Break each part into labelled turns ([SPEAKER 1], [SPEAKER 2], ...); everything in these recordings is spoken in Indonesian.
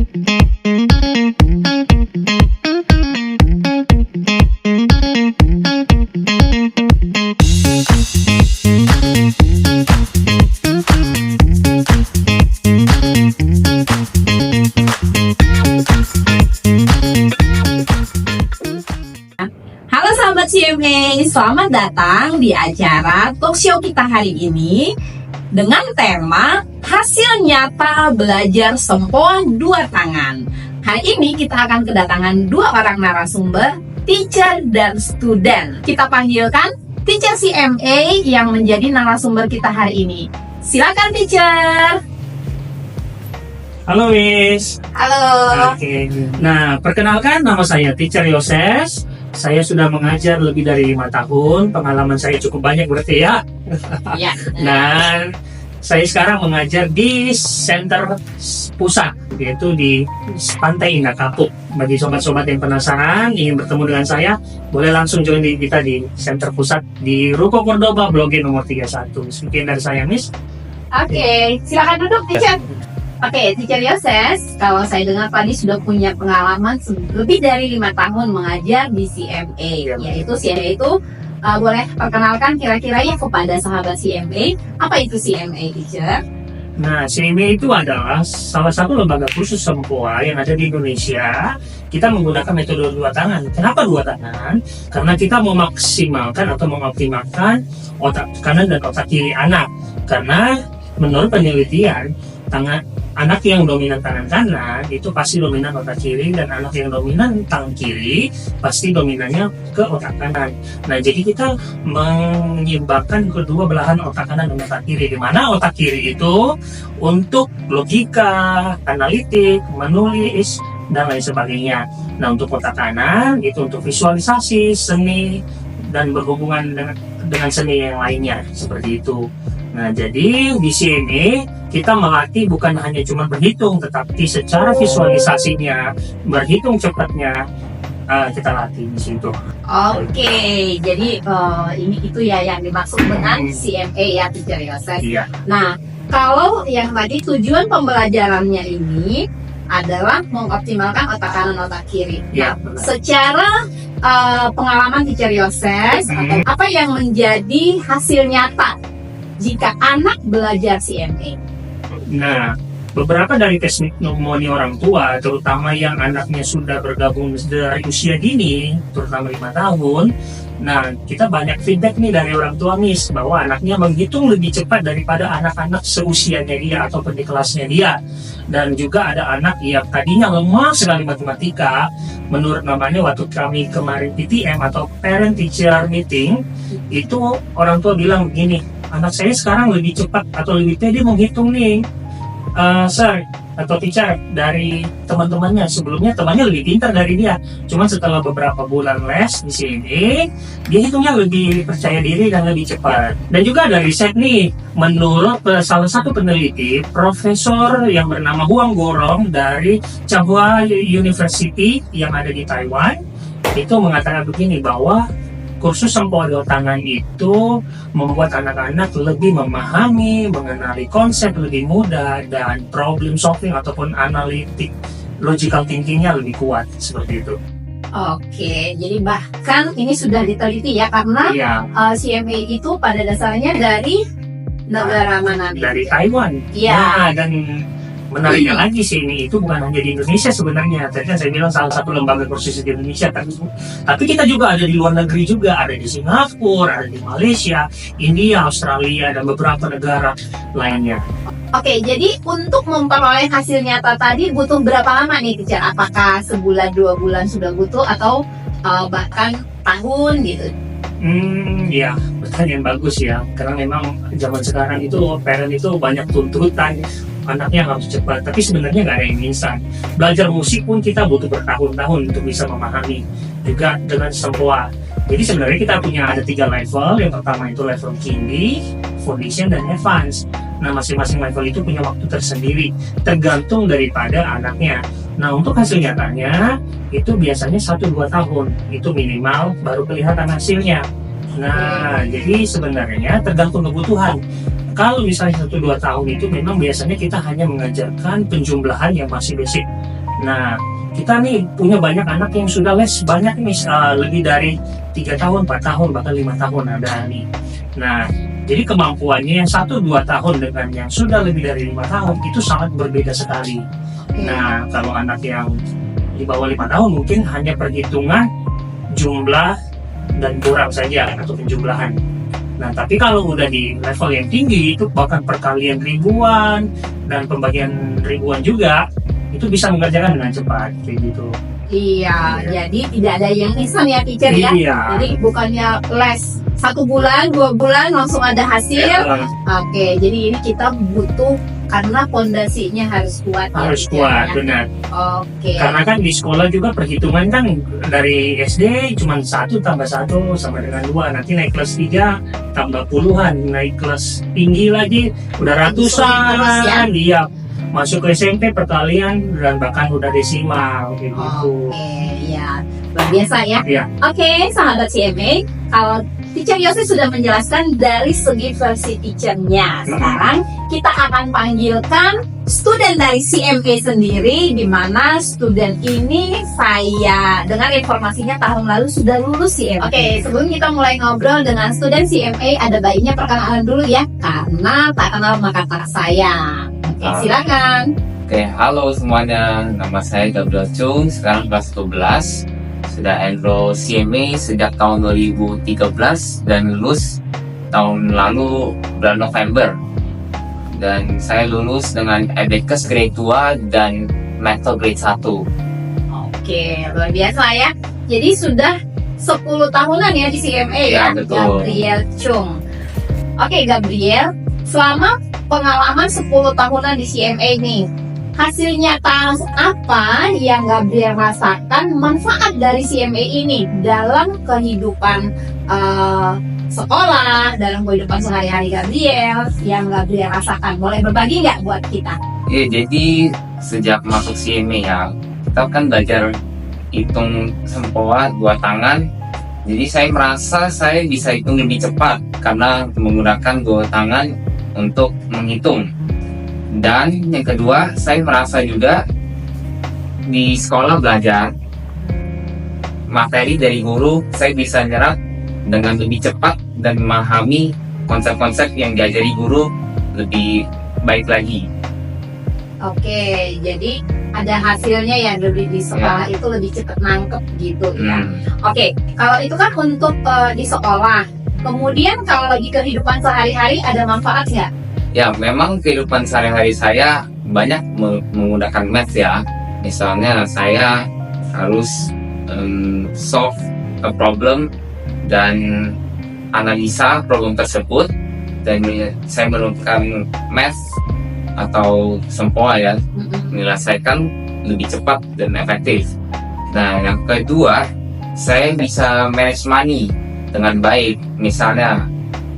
[SPEAKER 1] Halo sahabat CMA, selamat datang di acara talk show kita hari ini dengan tema hasil nyata belajar sempoa dua tangan. Hari ini kita akan kedatangan dua orang narasumber, teacher dan student. Kita panggilkan teacher CMA yang menjadi narasumber kita hari ini. Silakan teacher.
[SPEAKER 2] Halo Miss.
[SPEAKER 1] Halo.
[SPEAKER 2] Oke. Nah, perkenalkan nama saya Teacher Yoses. Saya sudah mengajar lebih dari 5 tahun. Pengalaman saya cukup banyak berarti ya.
[SPEAKER 1] Ya.
[SPEAKER 2] Dan saya sekarang mengajar di center pusat, yaitu di Pantai Indah Kapuk. Bagi sobat-sobat yang penasaran ingin bertemu dengan saya, boleh langsung join kita di center pusat di Ruko Cordoba, Blok G nomor 31. Sekian dari saya, Miss.
[SPEAKER 1] Oke, silakan duduk teacher. Oke, Teacher Yoses, kalau saya dengar tadi sudah punya pengalaman lebih dari 5 tahun mengajar di CMA. Yaitu CMA itu boleh perkenalkan kira-kira ya kepada sahabat CMA, apa itu CMA, Teacher?
[SPEAKER 2] Nah, CMA itu adalah salah satu lembaga khusus sempoa yang ada di Indonesia. Kita menggunakan metode dua tangan. Kenapa dua tangan? Karena kita memaksimalkan atau mengoptimalkan otak kanan dan otak kiri anak. Karena menurut penelitian, anak yang dominan tangan kanan itu pasti dominan otak kiri, dan anak yang dominan tangan kiri pasti dominannya ke otak kanan. Nah, jadi kita menyimbangkan kedua belahan otak kanan dan otak kiri, di mana otak kiri itu untuk logika, analitik, menulis, dan lain sebagainya. Nah, untuk otak kanan itu untuk visualisasi, seni, dan berhubungan dengan seni yang lainnya, seperti itu. Nah, jadi di sini kita melatih bukan hanya cuma berhitung, tetapi secara visualisasinya, berhitung cepatnya, kita latih di situ.
[SPEAKER 1] Oke, jadi ini itu ya yang dimaksud dengan CMA ya, Teacher Yoses.
[SPEAKER 2] Iya.
[SPEAKER 1] Nah, kalau yang tadi tujuan pembelajarannya ini adalah mengoptimalkan otak kanan otak kiri.
[SPEAKER 2] Iya,
[SPEAKER 1] Nah, secara pengalaman Teacher Yoses, apa yang menjadi hasil nyata jika anak belajar CMA?
[SPEAKER 2] Nah, beberapa dari testimoni orang tua, terutama yang anaknya sudah bergabung dari usia dini, terutama 5 tahun, nah, kita banyak feedback nih dari orang tua, Miss, bahwa anaknya menghitung lebih cepat daripada anak-anak seusianya dia ataupun di kelasnya dia. Dan juga ada anak yang tadinya lemah sekali matematika, menurut namanya waktu kami kemarin PTM atau Parent Teacher Meeting, itu orang tua bilang begini, anak saya sekarang lebih cepat atau lebih pede menghitung nih, sir atau teacher, dari teman-temannya. Sebelumnya temannya lebih pintar dari dia, cuman setelah beberapa bulan les di sini, dia hitungnya lebih percaya diri dan lebih cepat. Dan juga ada riset nih, menurut salah satu peneliti, profesor yang bernama Huang Gorong dari Tsinghua University yang ada di Taiwan, itu mengatakan begini, bahwa kursus sempoa dua tangan itu membuat anak-anak lebih memahami, mengenali konsep lebih mudah, dan problem solving ataupun analitik logical thinkingnya lebih kuat, seperti itu.
[SPEAKER 1] Oke, jadi bahkan ini sudah diteliti ya, karena CMA itu pada dasarnya dari negara mana?
[SPEAKER 2] Dari Taiwan.
[SPEAKER 1] Iya.
[SPEAKER 2] Nah, dan menariknya lagi sih, ini itu bukan hanya di Indonesia sebenarnya. Tadi kan saya bilang salah satu lembaga kursus di Indonesia, tapi kita juga ada di luar negeri juga, ada di Singapura, ada di Malaysia, India, Australia, dan beberapa negara lainnya.
[SPEAKER 1] Oke, jadi untuk memperoleh hasil nyata tadi butuh berapa lama nih, Teacher? Apakah sebulan, 2 bulan sudah butuh, atau bahkan tahun gitu?
[SPEAKER 2] Ya, pertanyaan bagus ya. Karena memang zaman sekarang itu parent itu banyak tuntutan, anaknya harus cepat. Tapi sebenarnya nggak ada yang instan. Belajar musik pun kita butuh bertahun-tahun untuk bisa memahami. Juga dengan sempoa. Jadi sebenarnya kita punya ada 3 level. Yang pertama itu level tinggi, foundation, dan advance. Nah, masing-masing level itu punya waktu tersendiri, tergantung daripada anaknya. Nah, untuk hasil nyatanya itu biasanya 1-2 tahun itu minimal baru kelihatan hasilnya. Nah, jadi sebenarnya tergantung kebutuhan. Kalau misalnya 1-2 tahun itu memang biasanya kita hanya mengajarkan penjumlahan yang masih basic. Nah, kita nih punya banyak anak yang sudah les banyak nih, lebih dari 3 tahun, 4 tahun, bahkan 5 tahun ada nih. Nah, jadi kemampuannya yang 1-2 tahun dengan yang sudah lebih dari 5 tahun itu sangat berbeda sekali. Nah, kalau anak yang di bawah 5 tahun mungkin hanya perhitungan jumlah dan kurang saja atau penjumlahan. Nah, tapi kalau udah di level yang tinggi itu bahkan perkalian ribuan dan pembagian ribuan juga itu bisa mengerjakan dengan cepat kayak gitu.
[SPEAKER 1] Iya, jadi tidak ada yang instan ya teacher ya.
[SPEAKER 2] Iya.
[SPEAKER 1] Jadi bukannya les 1 bulan, 2 bulan langsung ada hasil. Oke, jadi ini kita butuh karena pondasinya harus kuat.
[SPEAKER 2] Harus
[SPEAKER 1] teacher,
[SPEAKER 2] kuat,
[SPEAKER 1] ya.
[SPEAKER 2] benar.
[SPEAKER 1] Oke.
[SPEAKER 2] Karena kan di sekolah juga perhitungan kan dari SD cuma 1 tambah 1 sama dengan 2. Nanti naik kelas 3 tambah puluhan, naik kelas tinggi lagi udah
[SPEAKER 1] Disuruh terus ya.
[SPEAKER 2] ratusan. Iya. Masuk ke SMP perkalian dan bahkan udah desimal kayak gitu.
[SPEAKER 1] Oke, ya. Luar biasa ya.
[SPEAKER 2] Iya.
[SPEAKER 1] Oke, sahabat CMA, kalau Teacher Yosi sudah menjelaskan dari segi versi teachernya. Sekarang kita akan panggilkan student dari CMA sendiri, di mana student ini saya dengar informasinya tahun lalu sudah lulus CMA. Oke, sebelum kita mulai ngobrol dengan student CMA, ada baiknya perkenalan dulu ya, karena tak kenal maka tak sayang. Oke, silakan.
[SPEAKER 3] Oke, halo semuanya. Nama saya Gabriel Chung, sekarang kelas 12. Sudah enroll CMA sejak tahun 2013 dan lulus tahun lalu bulan November. Dan saya lulus dengan Abacus grade 2 dan Mental grade 1.
[SPEAKER 1] Oke, luar biasa ya. Jadi sudah 10 tahunan ya di CMA ya,
[SPEAKER 3] Ya, betul.
[SPEAKER 1] Gabriel Chung. Oke, Gabriel, selama pengalaman 10 tahunan di CMA nih, hasil nyata apa yang Gabriel rasakan manfaat dari CMA ini dalam kehidupan sekolah, dalam kehidupan sehari-hari Gabriel yang Gabriel rasakan? Boleh berbagi nggak buat kita?
[SPEAKER 3] Ya, jadi sejak masuk CMA ya, kita kan belajar hitung sempoa 2 tangan. Jadi saya merasa saya bisa hitung lebih cepat karena menggunakan 2 tangan untuk menghitung. Dan yang kedua, saya merasa juga di sekolah belajar materi dari guru, saya bisa nyerap dengan lebih cepat dan memahami konsep-konsep yang diajari guru lebih baik lagi.
[SPEAKER 1] Oke, jadi ada hasilnya ya, lebih di sekolah itu lebih cepat nangkep gitu ya. Oke, kalau itu kan untuk di sekolah. Kemudian kalau lagi kehidupan sehari-hari ada manfaat nggak?
[SPEAKER 3] Ya, memang kehidupan sehari-hari saya banyak menggunakan math ya. Misalnya saya harus solve a problem dan analisa problem tersebut, dan saya menemukan math atau sempoa ya, menyelesaikan lebih cepat dan efektif. Nah, yang kedua, saya bisa manage money dengan baik. Misalnya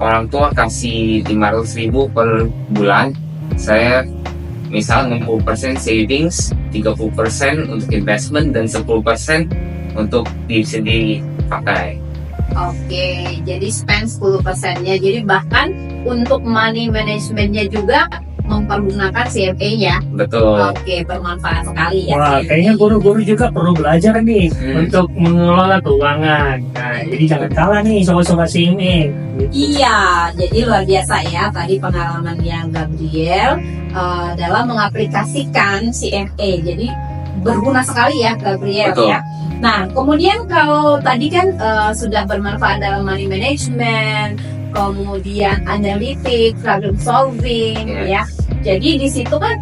[SPEAKER 3] orang tua kasih 500.000 per bulan, saya misal 60% savings, 30% untuk investment, dan 10% untuk diri sendiri pakai.
[SPEAKER 1] Oke, jadi spend 10%-nya. Jadi bahkan untuk money management-nya juga mempergunakan CMA ya.
[SPEAKER 3] Betul.
[SPEAKER 1] Oke, bermanfaat sekali ya.
[SPEAKER 2] Wah,
[SPEAKER 1] CMA.
[SPEAKER 2] kayaknya guru-guru juga perlu belajar nih untuk mengelola keuangan. Nah, jadi jangan kalah nih sobat-sobat CMA.
[SPEAKER 1] Iya, jadi luar biasa ya tadi pengalaman yang Gabriel dalam mengaplikasikan CMA. Jadi berguna sekali ya Gabriel.
[SPEAKER 3] Betul.
[SPEAKER 1] Ya. Nah, kemudian kalau tadi kan sudah bermanfaat dalam money management, kemudian analitik, problem solving, ya. Jadi di situ kan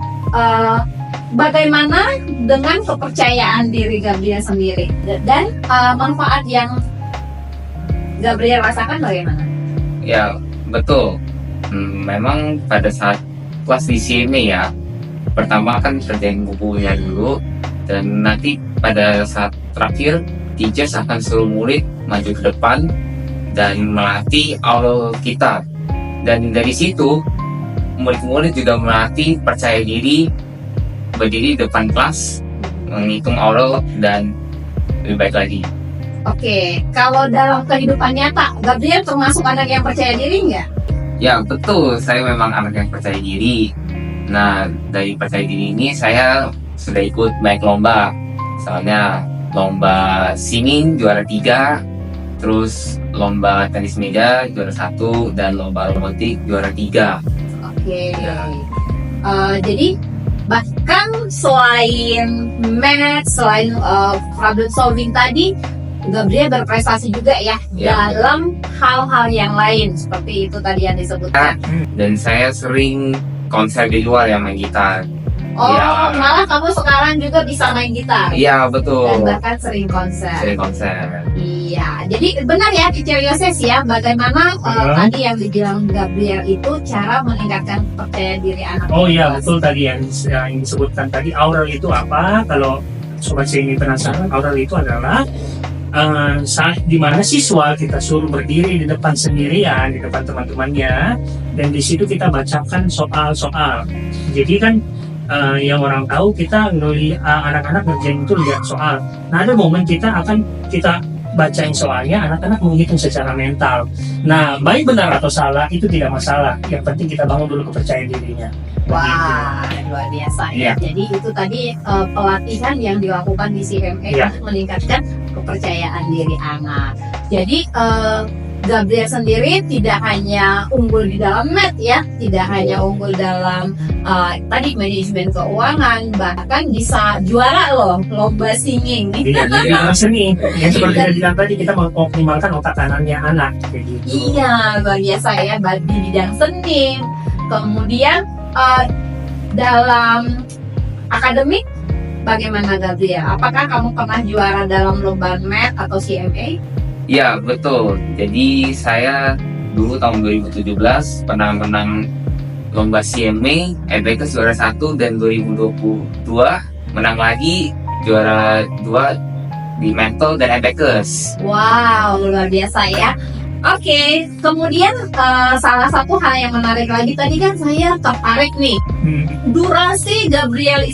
[SPEAKER 1] bagaimana dengan kepercayaan diri Gabriel sendiri dan manfaat yang Gabriel rasakan bagaimana?
[SPEAKER 3] Ya, betul. Memang pada saat kelas di CMA ya, pertama kan kerjain bukunya dulu, dan nanti pada saat terakhir teachers akan suruh murid maju ke depan dan melatih oral kita. Dan dari situ murid-murid juga melatih percaya diri, berdiri di depan kelas, menghitung oral, dan lebih baik lagi.
[SPEAKER 1] Oke, kalau dalam kehidupan nyata, Gabriel termasuk anak yang percaya diri nggak?
[SPEAKER 3] Ya, betul, saya memang anak yang percaya diri. Nah, dari percaya diri ini saya sudah ikut banyak lomba. Soalnya lomba singing juara 3, terus lomba tenis meja juara 1, dan lomba robotik juara 3.
[SPEAKER 1] Oke.
[SPEAKER 3] Ya.
[SPEAKER 1] Jadi bahkan selain math, selain problem solving tadi, Gabriel berprestasi juga ya
[SPEAKER 3] Ya.
[SPEAKER 1] dalam hal-hal yang lain seperti itu tadi yang disebutkan.
[SPEAKER 3] Dan saya sering konser di luar yang main gitar.
[SPEAKER 1] Oh,
[SPEAKER 3] Ya.
[SPEAKER 1] malah kamu sekarang juga bisa main gitar
[SPEAKER 3] Iya, betul.
[SPEAKER 1] dan bahkan sering konser.
[SPEAKER 3] Sering konser.
[SPEAKER 1] Iya, jadi benar ya Teacher Yoses ya, bagaimana tadi yang dibilang Gabriel itu cara meningkatkan percaya diri anak.
[SPEAKER 2] Oh iya, betul tadi yang disebutkan tadi. Aural itu apa? Kalau sobat saya ini penasaran, aural itu adalah saat dimana siswa kita suruh berdiri di depan sendirian, di depan teman-temannya, dan di situ kita bacakan soal-soal. Jadi kan yang orang tahu kita anak-anak ngerjain itu lihat soal. Nah, ada momen kita bacain soalnya, anak-anak menghitung secara mental. Nah, baik benar atau salah itu tidak masalah. Yang penting kita bangun dulu kepercayaan dirinya.
[SPEAKER 1] Wah, luar biasa ya.
[SPEAKER 2] Iya.
[SPEAKER 1] Jadi itu tadi pelatihan yang dilakukan di CMA
[SPEAKER 2] Iya.
[SPEAKER 1] untuk meningkatkan kepercayaan diri anak. Jadi Gabriel sendiri tidak hanya unggul di dalam math ya, tidak hanya unggul dalam tadi manajemen keuangan, bahkan bisa juara loh lomba singing.
[SPEAKER 2] Iya, di bidang seni. Yang seperti saya bilang tadi, kita mengoptimalkan otak kanannya anak. Kayak gitu.
[SPEAKER 1] Iya, luar biasa ya di bidang seni. Kemudian dalam akademik bagaimana Gabriel? Apakah kamu pernah juara dalam lomba math atau CMA?
[SPEAKER 3] Iya, betul. Jadi saya dulu tahun 2017 pernah menang lomba CMA, Abacus juara 1, dan 2022 menang lagi juara 2 di Mental dan Abacus.
[SPEAKER 1] Wow, luar biasa ya. Oke, kemudian salah satu hal yang menarik lagi tadi kan saya tertarik nih. Durasi Gabriel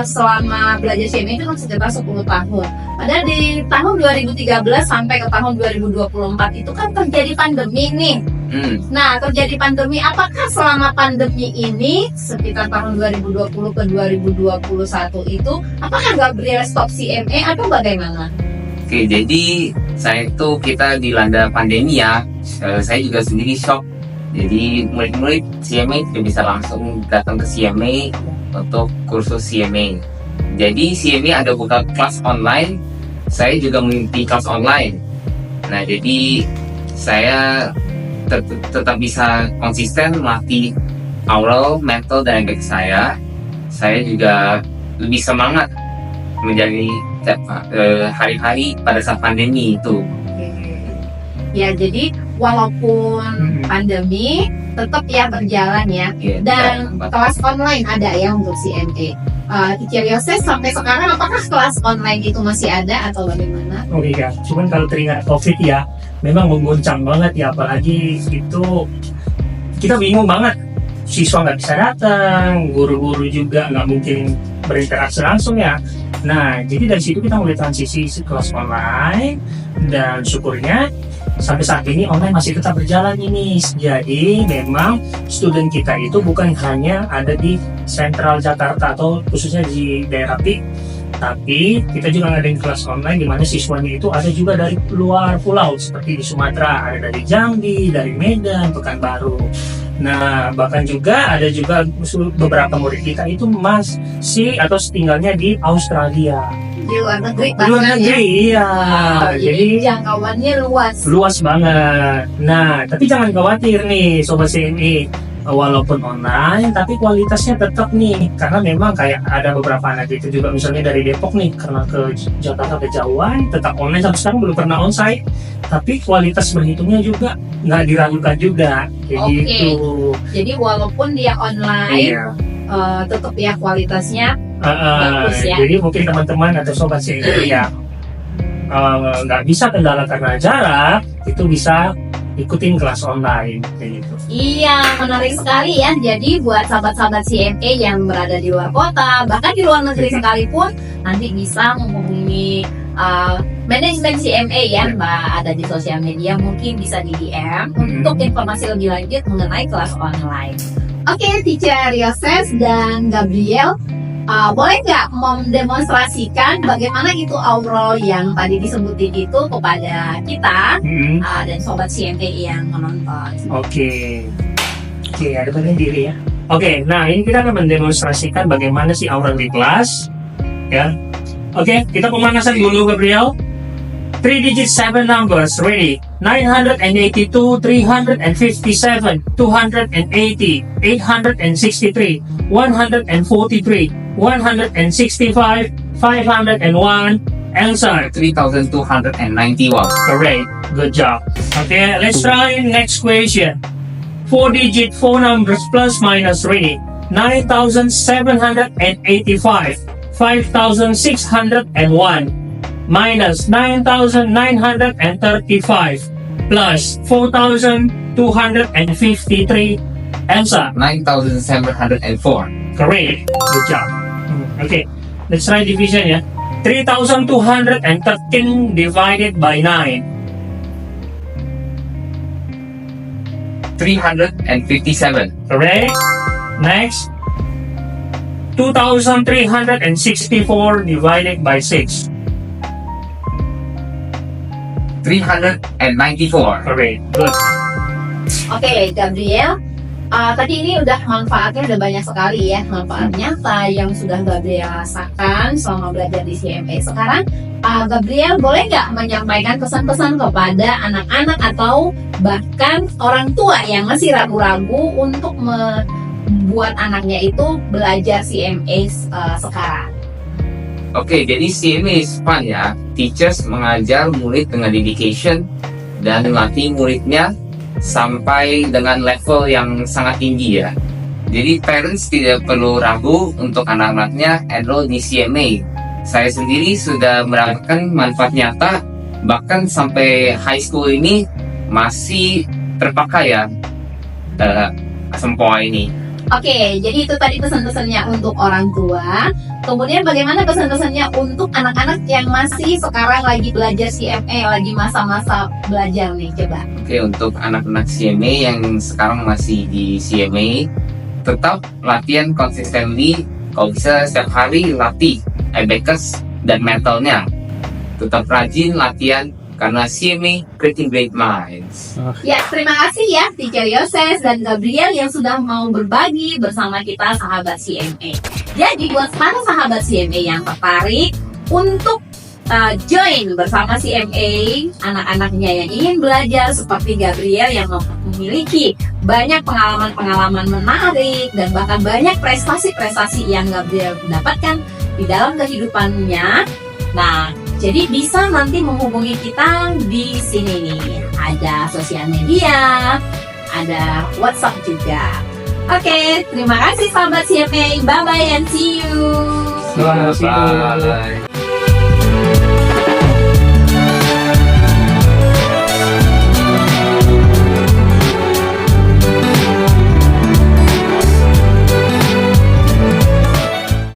[SPEAKER 1] selama belajar CMA itu kan sekitar 10 tahun. Padahal di tahun 2013 sampai ke tahun 2024 itu kan terjadi pandemi nih. Nah, terjadi pandemi, apakah selama pandemi ini sekitar tahun 2020 ke 2021 itu apakah Gabriel stop CMA atau bagaimana?
[SPEAKER 3] Oke, jadi kita dilanda pandemi ya. Saya juga sendiri shock. Jadi murid-murid CMA tidak bisa langsung datang ke CMA untuk kursus CMA. Jadi CMA ada buka kelas online. Saya juga mengikuti kelas online. Nah, jadi saya tetap bisa konsisten melatih aural, mental, dan Abacus saya. Saya juga lebih semangat menjadi hari-hari pada saat pandemi itu.
[SPEAKER 1] Ya, jadi walaupun pandemi tetap ya berjalan ya.
[SPEAKER 3] Ya,
[SPEAKER 1] Dan kelas online ada ya untuk CMA. Teacher Yoses sampai sekarang apakah kelas online itu masih ada atau bagaimana?
[SPEAKER 2] Oh iya, cuman kalau teringat COVID ya, memang mengguncang banget ya, apalagi itu kita bingung banget. Siswa nggak bisa datang, guru-guru juga nggak mungkin berinteraksi langsung ya. Nah, jadi dari situ kita mulai transisi kelas online, dan syukurnya sampai saat ini online masih tetap berjalan ini. Jadi memang student kita itu bukan hanya ada di sentral Jakarta atau khususnya di daerah PIK, tapi kita juga ngadain kelas online di mana siswanya itu ada juga dari luar pulau seperti di Sumatera, ada dari Jambi, dari Medan, Pekanbaru. Nah, bahkan juga ada juga beberapa murid kita itu masih atau tinggalnya di Australia.
[SPEAKER 1] Di luar negeri
[SPEAKER 2] Di luar
[SPEAKER 1] bahkan ya.
[SPEAKER 2] negeri, iya.
[SPEAKER 1] Jadi jangkauannya luas
[SPEAKER 2] banget. Nah, tapi jangan khawatir nih Sobat CMI. Walaupun online, tapi kualitasnya tetap nih. Karena memang kayak ada beberapa anak itu juga misalnya dari Depok nih, karena ke Jakarta kejauhan, tetap online sampai sekarang belum pernah onsite. Tapi kualitas berhitungnya juga nggak diragukan juga. Kayak
[SPEAKER 1] Oke.
[SPEAKER 2] gitu.
[SPEAKER 1] Jadi walaupun dia online,
[SPEAKER 2] Iya.
[SPEAKER 1] tetap ya kualitasnya bagus ya.
[SPEAKER 2] Jadi mungkin teman-teman atau Sobat CMI ya nggak bisa kendala karena jarak, itu bisa ikutin kelas online kayak gitu.
[SPEAKER 1] Iya, menarik sekali ya. Jadi buat sahabat-sahabat CMA yang berada di luar kota, bahkan di luar negeri sekalipun, nanti bisa menghubungi manajemen CMA ya, Mbak, ada di sosial media, mungkin bisa di DM untuk informasi lebih lanjut mengenai kelas online. Oke, Teacher Yoses dan Gabriel, boleh nggak mendemonstrasikan bagaimana itu aura yang tadi disebutin itu kepada kita dan sobat CMA yang menonton?
[SPEAKER 2] Oke, ada bagian diri ya. Oke, nah ini kita akan mendemonstrasikan bagaimana si aura di kelas, ya. Oke, kita pemanasan dulu, Gabriel. 3 digit 7 numbers, ready? 982, 357, 280, 863, 143, 165, 501. Answer.
[SPEAKER 3] 3,291.
[SPEAKER 2] Correct. Good job. Okay, let's try next question. 4 digit 4 numbers plus minus, ready? 9,785, 5,601 minus 9,935 plus 4,253. Answer.
[SPEAKER 3] 9,704.
[SPEAKER 2] Correct. Good job. Okay, let's try division ya. 3,213 divided by 9.
[SPEAKER 3] 357.
[SPEAKER 2] Correct. Next. 2,364 divided by 6.
[SPEAKER 3] 394.
[SPEAKER 2] Correct. Good.
[SPEAKER 1] Oke, Gabriel. Tadi ini udah manfaatnya udah banyak sekali ya, manfaat nyata yang sudah Gabriel rasakan selama belajar di CMA. Sekarang Gabriel boleh nggak menyampaikan pesan-pesan kepada anak-anak atau bahkan orang tua yang masih ragu-ragu untuk membuat anaknya itu belajar CMA sekarang?
[SPEAKER 3] Oke, jadi CMA is fun ya. Teachers mengajar murid dengan dedication dan melatih muridnya sampai dengan level yang sangat tinggi ya. Jadi parents tidak perlu ragu untuk anak-anaknya enroll di CMA. Saya sendiri sudah merasakan manfaat nyata, bahkan sampai high school ini masih terpakai ya sempoa ini.
[SPEAKER 1] Oke, jadi itu tadi pesan-pesannya untuk orang tua. Kemudian bagaimana pesan-pesannya untuk anak-anak yang masih sekarang lagi belajar CMA, lagi masa-masa belajar nih, coba.
[SPEAKER 3] Oke, untuk anak-anak CMA yang sekarang masih di CMA, tetap latihan consistently. Kalau bisa setiap hari latih abacus dan mentalnya. Tetap rajin latihan karena CMA Creating Great Minds.
[SPEAKER 1] Ya, terima kasih ya Teacher Yoses dan Gabriel yang sudah mau berbagi bersama kita sahabat CMA. Jadi buat para sahabat CMA yang tertarik untuk join bersama CMA, anak-anaknya yang ingin belajar seperti Gabriel yang memiliki banyak pengalaman-pengalaman menarik dan bahkan banyak prestasi-prestasi yang Gabriel dapatkan di dalam kehidupannya. Nah, jadi bisa nanti menghubungi kita di sini nih. Ada sosial media, ada WhatsApp juga. Oke, terima kasih sahabat CMA. Bye-bye and see you.
[SPEAKER 2] Bye.
[SPEAKER 3] Bye.